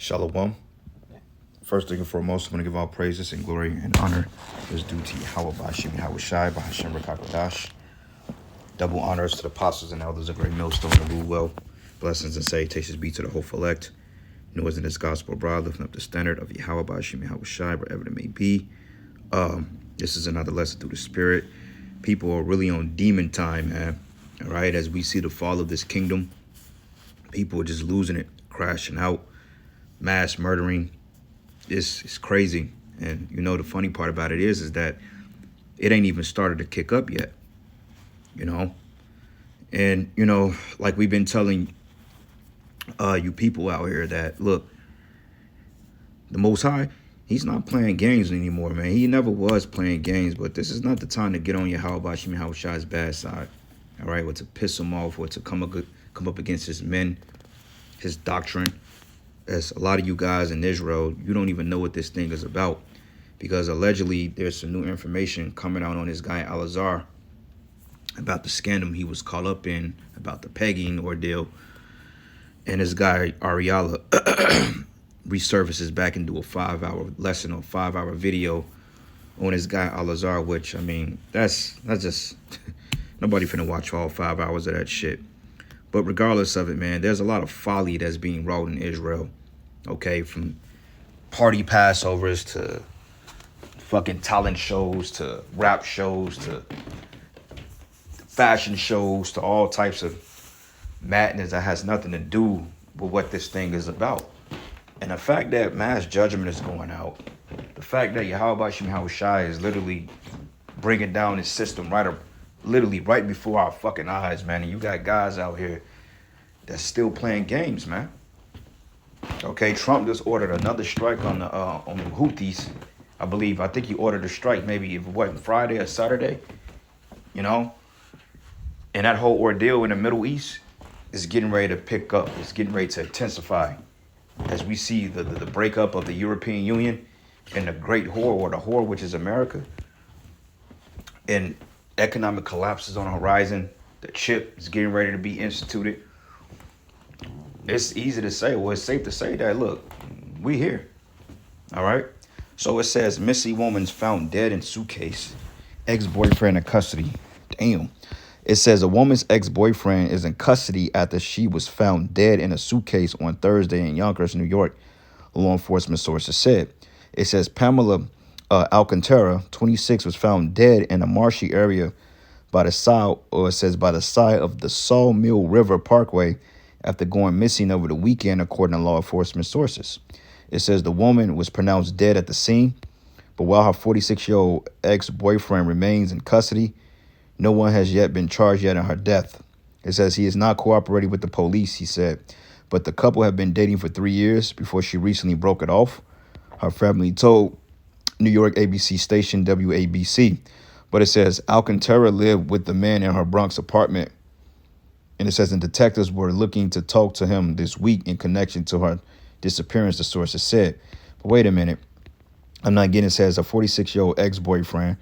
Shalom. First thing and foremost, I'm going to give all praises and glory and honor is due to Yahweh Bashim Yahweh Shai Bahashem Rakakodash. Double honors to the apostles and elders of Great Millstone and rule well. Blessings and salutations be to the whole elect. Noise in this gospel abroad, lifting up the standard of Yahweh Bashim Yahweh Shai, wherever it may be. This is another lesson through the Spirit. People are really on demon time, man. All right, as we see the fall of this kingdom, people are just losing it, crashing out, mass murdering. It's crazy. And you know, the funny part about it is that it ain't even started to kick up yet, you know. And, you know, like we've been telling you people out here that, look, the Most High, he's not playing games anymore, man. He never was playing games, but this is not the time to get on Yahweh Bashim Yahweh Shai's bad side, all right, or to piss him off or to come up against his men, his doctrine. As a lot of you guys in Israel, you don't even know what this thing is about, because allegedly there's some new information coming out on this guy Alazar about the scandal he was caught up in, about the pegging ordeal. And this guy Ariala resurfaces back into a 5-hour lesson or 5-hour video on this guy Alazar, which, I mean, that's just nobody finna watch all 5 hours of that shit. But regardless of it, man, there's a lot of folly that's being wrought in Israel. Okay, from party Passovers to fucking talent shows to rap shows to fashion shows to all types of madness that has nothing to do with what this thing is about. And the fact that mass judgment is going out, the fact that Yahweh Bashim Yahweh Shai is literally bringing down his system literally right before our fucking eyes, man. And you got guys out here that's still playing games, man. Okay, Trump just ordered another strike on the Houthis. I think he ordered a strike maybe Friday or Saturday, you know. And that whole ordeal in the Middle East is getting ready to pick up. It's getting ready to intensify as we see the breakup of the European Union and the great whore, or the whore, which is America. And economic collapse is on the horizon. The chip is getting ready to be instituted. It's easy to say, well, it's safe to say that, look, we here. All right. So it says, missing woman's found dead in suitcase. Ex-boyfriend in custody. Damn. It says a woman's ex-boyfriend is in custody after she was found dead in a suitcase on Thursday in Yonkers, New York, law enforcement sources said. It says Pamela Alcantara, 26, was found dead in a marshy area by the side of the Sawmill River Parkway after going missing over the weekend, according to law enforcement sources. It says the woman was pronounced dead at the scene, but while her 46-year-old ex-boyfriend remains in custody, no one has yet been charged yet in her death. It says he is not cooperating with the police, he said, but the couple have been dating for 3 years before she recently broke it off. Her family told New York ABC station WABC. But it says Alcantara lived with the man in her Bronx apartment. And it says the detectives were looking to talk to him this week in connection to her disappearance, the sources said. But wait a minute. I'm not getting it. Says a 46-year-old ex-boyfriend.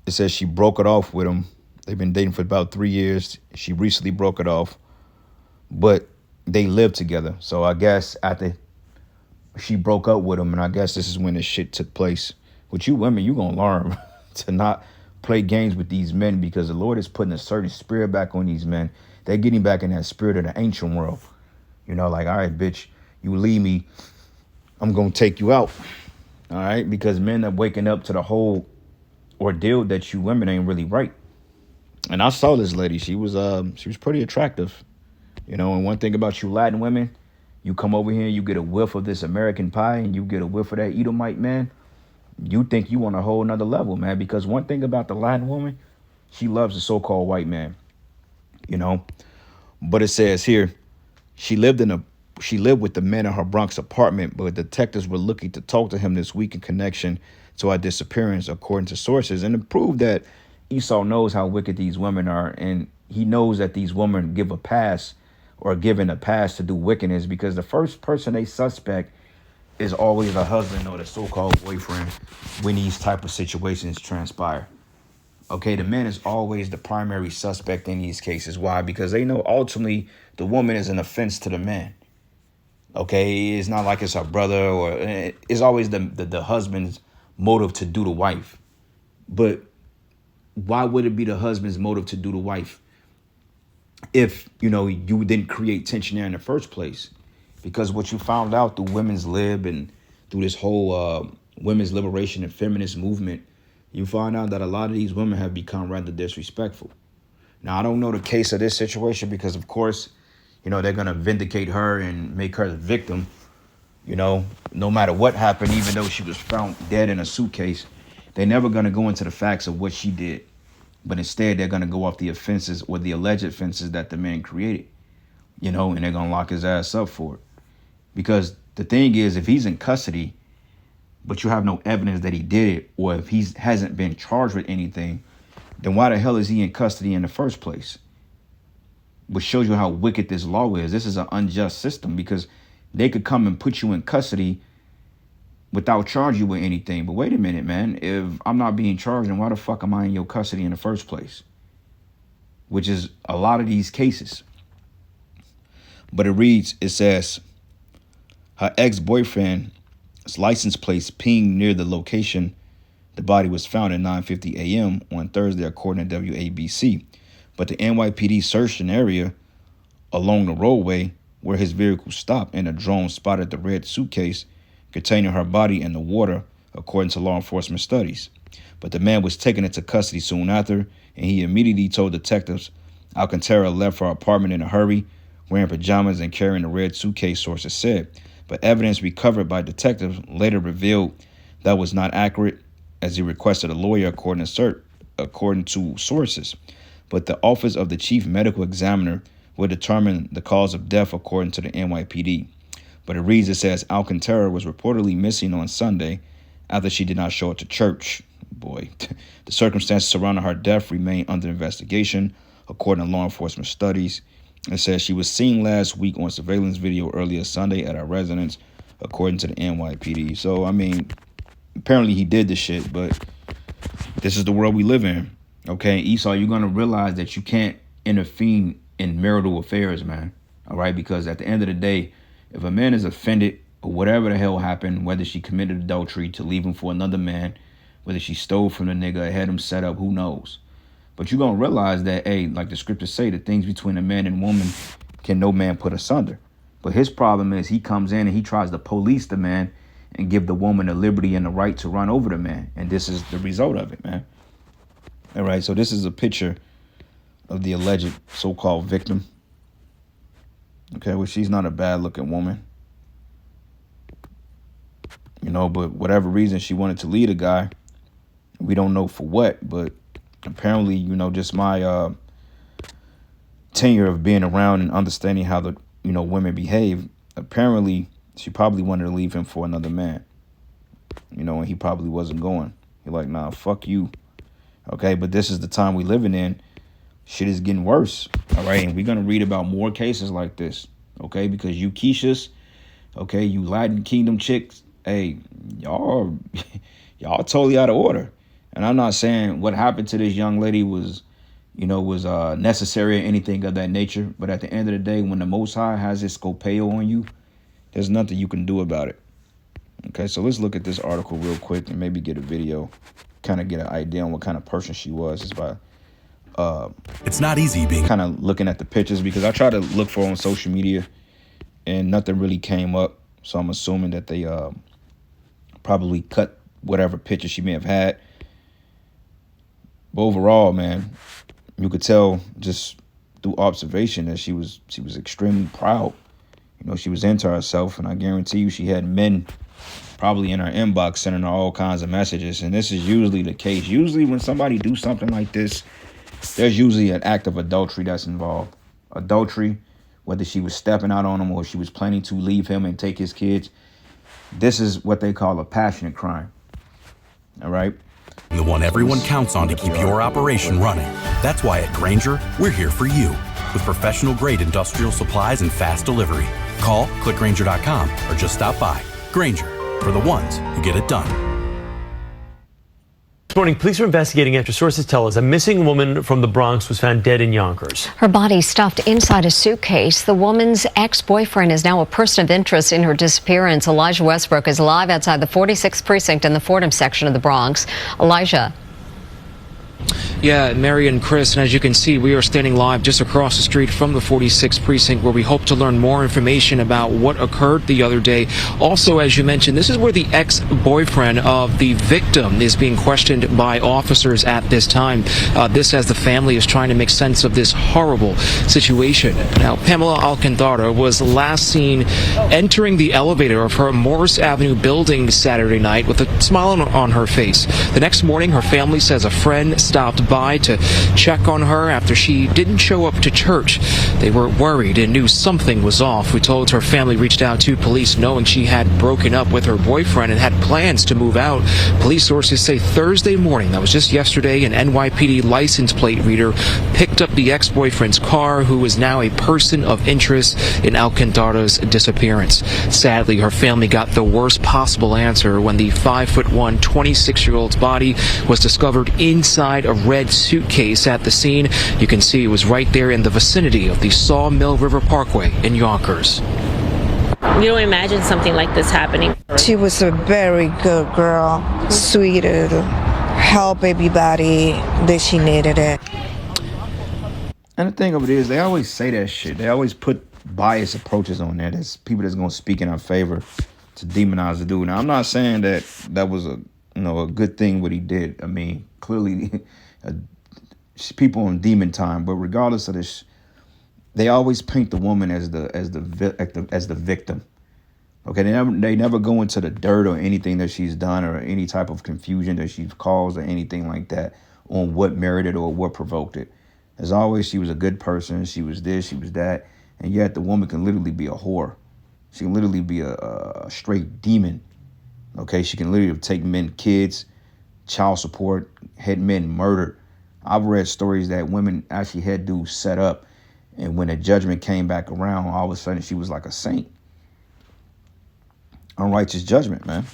It says she broke it off with him. They've been dating for about 3 years. She recently broke it off. But they lived together. So I guess after she broke up with him, and I guess this is when this shit took place. With you women, you going to learn to not play games with these men, because the Lord is putting a certain spirit back on these men. They're getting back in that spirit of the ancient world. You know, like, all right, bitch, you leave me, I'm going to take you out. All right, because men are waking up to the whole ordeal that you women ain't really right. And I saw this lady. She was pretty attractive. You know, and one thing about you Latin women, you come over here, you get a whiff of this American pie and you get a whiff of that Edomite man, you think you on a whole nother level, man. Because one thing about the Latin woman, she loves the so-called white man, you know. But it says here, she lived with the man in her Bronx apartment, but detectives were looking to talk to him this week in connection to her disappearance, according to sources. And it proved that Esau knows how wicked these women are, and he knows that these women give a pass or given a pass to do wickedness, because the first person they suspect is always the husband or the so-called boyfriend when these type of situations transpire. Okay, the man is always the primary suspect in these cases. Why? Because they know ultimately the woman is an offense to the man. Okay, it's not like it's her brother, or it's always the husband's motive to do the wife. But why would it be the husband's motive to do the wife if, you didn't create tension there in the first place? Because what you found out through women's lib and through this whole women's liberation and feminist movement, you find out that a lot of these women have become rather disrespectful. Now, I don't know the case of this situation because, of course, they're going to vindicate her and make her the victim, no matter what happened, even though she was found dead in a suitcase. They're never going to go into the facts of what she did. But instead, they're going to go off the offenses or the alleged offenses that the man created, and they're going to lock his ass up for it. Because the thing is, if he's in custody, but you have no evidence that he did it, or if he hasn't been charged with anything, then why the hell is he in custody in the first place? Which shows you how wicked this law is. This is an unjust system because they could come and put you in custody without charging you with anything. But wait a minute, man. If I'm not being charged, then why the fuck am I in your custody in the first place? Which is a lot of these cases. But it says, her ex-boyfriend's license plates pinged near the location the body was found at 9:50 a.m. on Thursday, according to WABC. But the NYPD searched an area along the roadway where his vehicle stopped, and a drone spotted the red suitcase containing her body in the water, according to law enforcement studies. But the man was taken into custody soon after, and he immediately told detectives Alcantara left her apartment in a hurry, wearing pajamas and carrying a red suitcase, sources said. But evidence recovered by detectives later revealed that was not accurate, as he requested a lawyer, according to sources. But the Office of the Chief Medical Examiner will determine the cause of death, according to the NYPD. But it reads, it says Alcantara was reportedly missing on Sunday after she did not show up to church. Boy, the circumstances surrounding her death remain under investigation, according to law enforcement studies. It says she was seen last week on surveillance video earlier Sunday at her residence, according to the NYPD. So, apparently he did this shit, but this is the world we live in. Okay, Esau, you're going to realize that you can't intervene in marital affairs, man. All right, because at the end of the day, if a man is offended or whatever the hell happened, whether she committed adultery to leave him for another man, whether she stole from the nigga, had him set up, who knows? But you're going to realize that, hey, like the scriptures say, the things between a man and woman can no man put asunder. But his problem is he comes in and he tries to police the man and give the woman the liberty and the right to run over the man. And this is the result of it, man. All right, so this is a picture of the alleged so-called victim. Okay, well, she's not a bad-looking woman. But whatever reason she wanted to lead a guy, we don't know for what, but apparently, just my tenure of being around and understanding how the, women behave, apparently she probably wanted to leave him for another man, and he probably wasn't going. He's like, nah, fuck you. Okay, but this is the time we living in. Shit is getting worse. All right, and we're going to read about more cases like this. Okay, because you Keishas, okay, you Latin Kingdom chicks, hey, y'all totally out of order. And I'm not saying what happened to this young lady was necessary or anything of that nature. But at the end of the day, when the Most High has his scopeo on you, there's nothing you can do about it. Okay, so let's look at this article real quick and maybe get a video, kind of get an idea on what kind of person she was. It's by it's not easy being kind of looking at the pictures, because I tried to look for her on social media and nothing really came up. So I'm assuming that they probably cut whatever picture she may have had. But overall, man, you could tell just through observation that she was extremely proud. She was into herself, and I guarantee you she had men probably in her inbox sending her all kinds of messages. And this is usually the case. Usually when somebody do something like this, there's usually an act of adultery that's involved. Adultery, whether she was stepping out on him or she was planning to leave him and take his kids. This is what they call a passionate crime. All right? The one everyone counts on to keep your operation running. That's why at Grainger, we're here for you. With professional-grade industrial supplies and fast delivery. Call, click Grainger.com, or just stop by. Grainger, for the ones who get it done. Morning, police are investigating after sources tell us a missing woman from the Bronx was found dead in Yonkers. Her body stuffed inside a suitcase. The woman's ex-boyfriend is now a person of interest in her disappearance. Elijah Westbrook is live outside the 46th precinct in the Fordham section of the Bronx. Elijah. Yeah, Mary and Chris, and as you can see, we are standing live just across the street from the 46th precinct where we hope to learn more information about what occurred the other day. Also, as you mentioned, this is where the ex-boyfriend of the victim is being questioned by officers at this time. This as the family is trying to make sense of this horrible situation. Now, Pamela Alcantara was last seen entering the elevator of her Morris Avenue building Saturday night with a smile on her face. The next morning, her family says a friend stopped by to check on her after she didn't show up to church. They were worried and knew something was off. We told her family reached out to police knowing she had broken up with her boyfriend and had plans to move out. Police sources say Thursday morning, that was just yesterday, an NYPD license plate reader picked up the ex-boyfriend's car, who is now a person of interest in Alcantara's disappearance. Sadly, her family got the worst possible answer when the 5'1", 26-year-old's body was discovered inside a red suitcase at the scene. You can see it was right there in the vicinity of the Sawmill River Parkway in Yonkers. You don't imagine something like this happening. She was a very good girl, sweeter, help everybody that she needed it. And the thing of it is, they always say that shit. They always put biased approaches on that. There's people that's gonna speak in our favor to demonize the dude. Now, I'm not saying that that was a good thing what he did. I mean, clearly, people on demon time. But regardless of this, they always paint the woman as the victim. Okay, they never go into the dirt or anything that she's done or any type of confusion that she's caused or anything like that on what merited or what provoked it. As always, she was a good person. She was this, she was that, and yet the woman can literally be a whore. She can literally be a straight demon. Okay, she can literally take men, kids, child support, had men murdered. I've read stories that women actually had dudes set up, and when the judgment came back around, all of a sudden she was like a saint. Unrighteous judgment, man.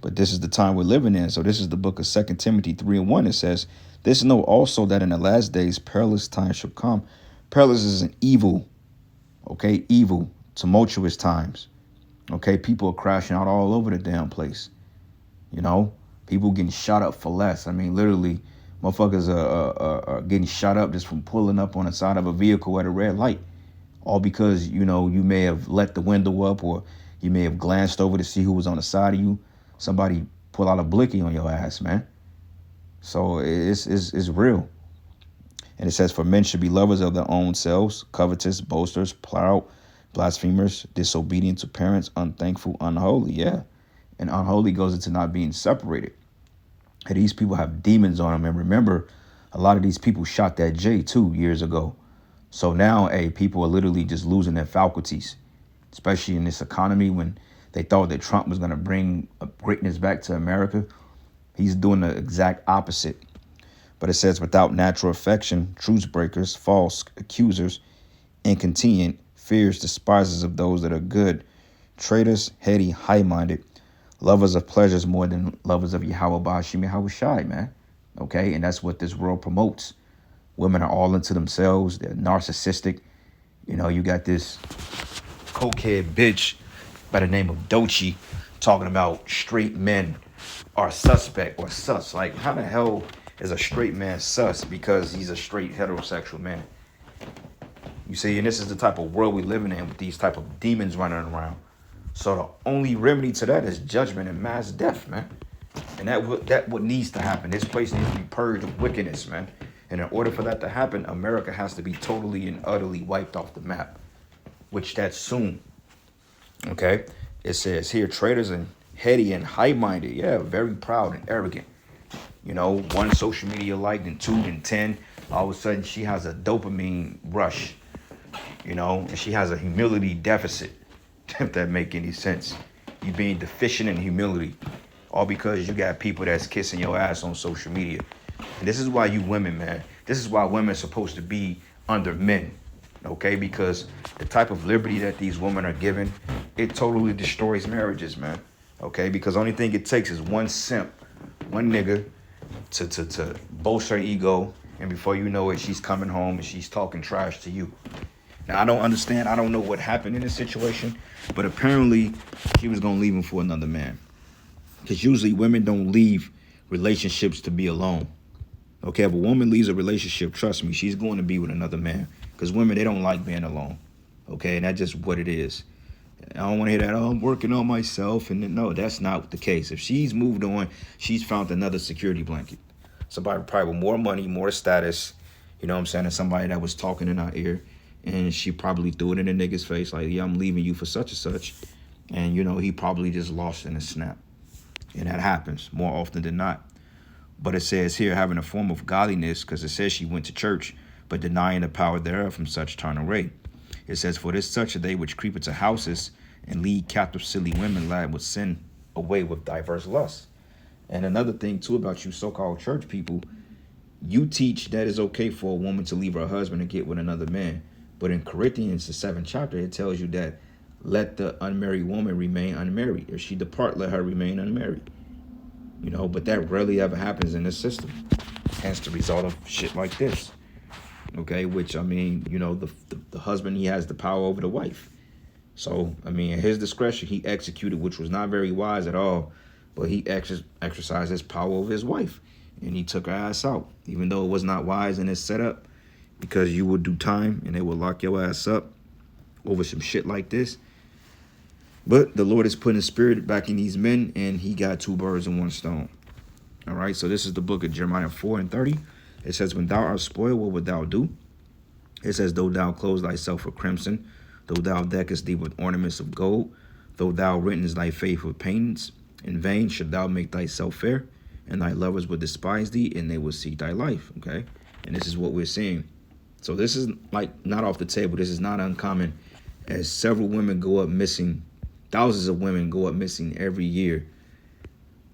But this is the time we're living in. So this is the book of 2 Timothy 3:1. It says, "This know also that in the last days perilous times shall come." Perilous is an evil, okay, evil, tumultuous times. Okay, people are crashing out all over the damn place. You know, people getting shot up for less. I mean, literally, motherfuckers are getting shot up just from pulling up on the side of a vehicle at a red light. All because, you may have let the window up or you may have glanced over to see who was on the side of you. Somebody pull out a blicky on your ass, man. So it's real. And it says, "For men should be lovers of their own selves, covetous, boasters, proud, blasphemers, disobedient to parents, unthankful, unholy." Yeah. And unholy goes into not being separated. And these people have demons on them. And remember, a lot of these people shot that J too years ago. So now, people are literally just losing their faculties, especially in this economy when they thought that Trump was going to bring greatness back to America. He's doing the exact opposite. But it says, "Without natural affection, truce breakers, false accusers, incontinent, fears, despisers of those that are good, traitors, heady, high-minded, lovers of pleasures more than lovers of Yahweh Ba'ashim Yahweh Shai," man. Okay, and that's what this world promotes. Women are all into themselves. They're narcissistic. You got this cokehead bitch by the name of Dochi talking about straight men are suspect or sus. Like, how the hell is a straight man sus because he's a straight heterosexual man? You see, and this is the type of world we living in with these type of demons running around. So the only remedy to that is judgment and mass death, man. And that what needs to happen. This place needs to be purged of wickedness, man. And in order for that to happen, America has to be totally and utterly wiped off the map, which that's soon. Okay? It says here, traitors and heady and high-minded. Yeah, very proud and arrogant. One social media like, then 2, then 10. All of a sudden, she has a dopamine rush. And she has a humility deficit, if that make any sense. You being deficient in humility, all because you got people that's kissing your ass on social media. And this is why you women, man, this is why women are supposed to be under men, okay? Because the type of liberty that these women are given, it totally destroys marriages, man, okay? Because the only thing it takes is one simp, one nigga, to boast her ego, and before you know it, she's coming home and she's talking trash to you. Now, I don't understand. I don't know what happened in this situation, but apparently she was going to leave him for another man. Because usually women don't leave relationships to be alone. Okay, if a woman leaves a relationship, trust me, she's going to be with another man. Because women, they don't like being alone. Okay, and that's just what it is. I don't want to hear that, oh, I'm working on myself. And no, that's not the case. If she's moved on, she's found another security blanket. Somebody probably with more money, more status, you know what I'm saying, and somebody that was talking in her ear. And she probably threw it in the nigga's face like, yeah, I'm leaving you for such and such. And, you know, he probably just lost in a snap. And that happens more often than not. But it says here, having a form of godliness, because it says she went to church, but denying the power thereof, from such turn away. It says, for this such are they which creep into houses and lead captive silly women lad with sin away with diverse lusts. And another thing, too, about you so-called church people, you teach that it's okay for a woman to leave her husband and get with another man. But in Corinthians, the 7th chapter, it tells you that let the unmarried woman remain unmarried. If she depart, let her remain unmarried. You know, but that rarely ever happens in this system. Hence the result of shit like this. Okay, which, I mean, you know, the husband, he has the power over the wife. So, I mean, at his discretion, he executed, which was not very wise at all. But he exercised his power over his wife. And he took her ass out, even though it was not wise in his setup. Because you would do time and they would lock your ass up over some shit like this. But the Lord is putting his spirit back in these men, and he got 2 birds in 1 stone. All right, so this is the book of Jeremiah 4:30. It says, when thou art spoiled, what wilt thou do? It says, though thou clothe thyself with crimson, though thou deckest thee with ornaments of gold, though thou writtest thy faith with paintings, in vain should thou make thyself fair, and thy lovers will despise thee, and they will seek thy life. Okay, and this is what we're seeing. So this is like not off the table. This is not uncommon, as several women go up missing. Thousands of women go up missing every year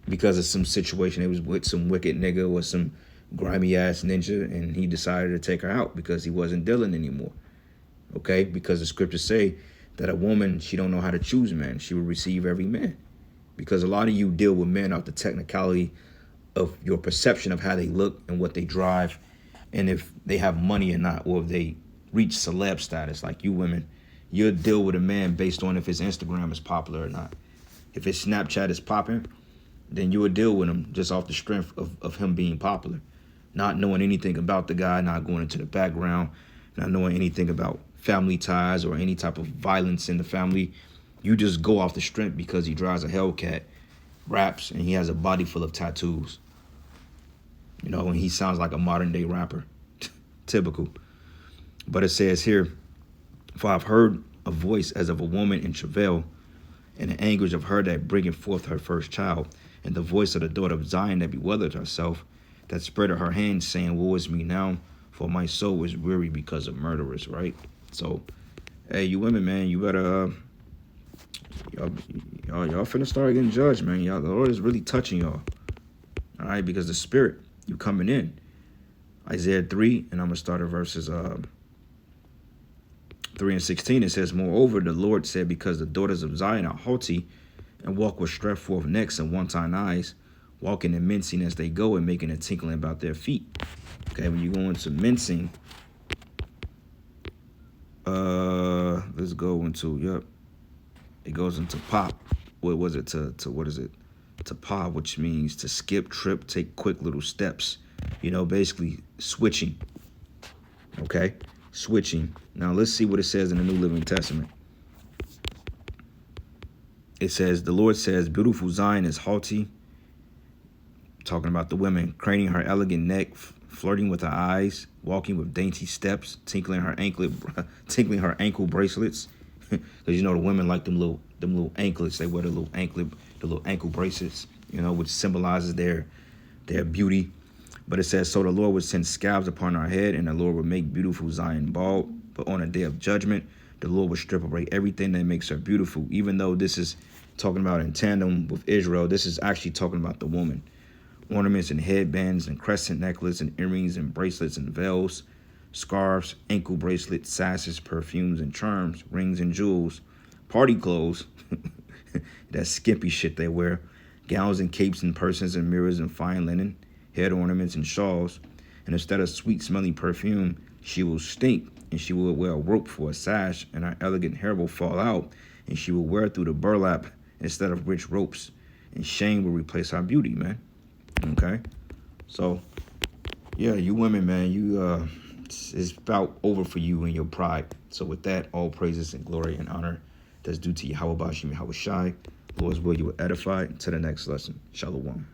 because of some situation. It was with some wicked nigga or some grimy ass ninja, and he decided to take her out because he wasn't dealing anymore. Okay, because the scriptures say that a woman, she don't know how to choose men. She will receive every man. Because a lot of you deal with men off the technicality of your perception of how they look and what they drive, and if they have money or not, or if they reach celeb status. Like you women, you'll deal with a man based on if his Instagram is popular or not. If his Snapchat is popping, then you would deal with him just off the strength of him being popular. Not knowing anything about the guy, not going into the background, not knowing anything about family ties or any type of violence in the family. You just go off the strength because he drives a Hellcat, raps, and he has a body full of tattoos. You know, and he sounds like a modern day rapper. Typical. But it says here, for I've heard a voice as of a woman in travail, and the anguish of her that bringeth forth her first child, and the voice of the daughter of Zion that bewildered herself, that spreaded her hands, saying, woe is me now, for my soul is weary because of murderers, right? So, hey, you women, man, you better, y'all finna start getting judged, man. Y'all, the Lord is really touching y'all, all right? Because the Spirit, you coming in. Isaiah 3, and I'm going to start at verses 3 and 16. It says, moreover, the Lord said, because the daughters of Zion are haughty, and walk with stretched forth necks and wanton eyes, walking and mincing as they go, and making a tinkling about their feet. Okay, when you go into mincing, let's go into, yep, it goes into pop. What was it? What is it? To pop, which means to skip, trip, take quick little steps. You know, basically switching. Okay, switching. Now let's see what it says in the New Living Testament. It says, the Lord says, beautiful Zion is haughty. Talking about the women, craning her elegant neck, flirting with her eyes, walking with dainty steps, tinkling her ankle bracelets. Because you know the women like them little anklets. They wear the little ankle bracelets, you know, which symbolizes their beauty. But it says, so the Lord would send scabs upon our head, and the Lord would make beautiful Zion bald. But on a day of judgment, the Lord would strip away everything that makes her beautiful. Even though this is talking about in tandem with Israel, this is actually talking about the woman. Ornaments and headbands and crescent necklaces and earrings and bracelets and veils, scarves, ankle bracelets, sashes, perfumes and charms, rings and jewels, party clothes, that skimpy shit they wear, gowns and capes and purses and mirrors and fine linen, head ornaments, and shawls. And instead of sweet smelling perfume, she will stink, and she will wear a rope for a sash, and her elegant hair will fall out, and she will wear through the burlap instead of rich ropes, and shame will replace her beauty, man. Okay? So, yeah, you women, man, it's about over for you and your pride. So with that, all praises and glory and honor that's due to Yahweh Bashim Yahweh Shai. Lord's will, you will edify. To the next lesson. Shalom.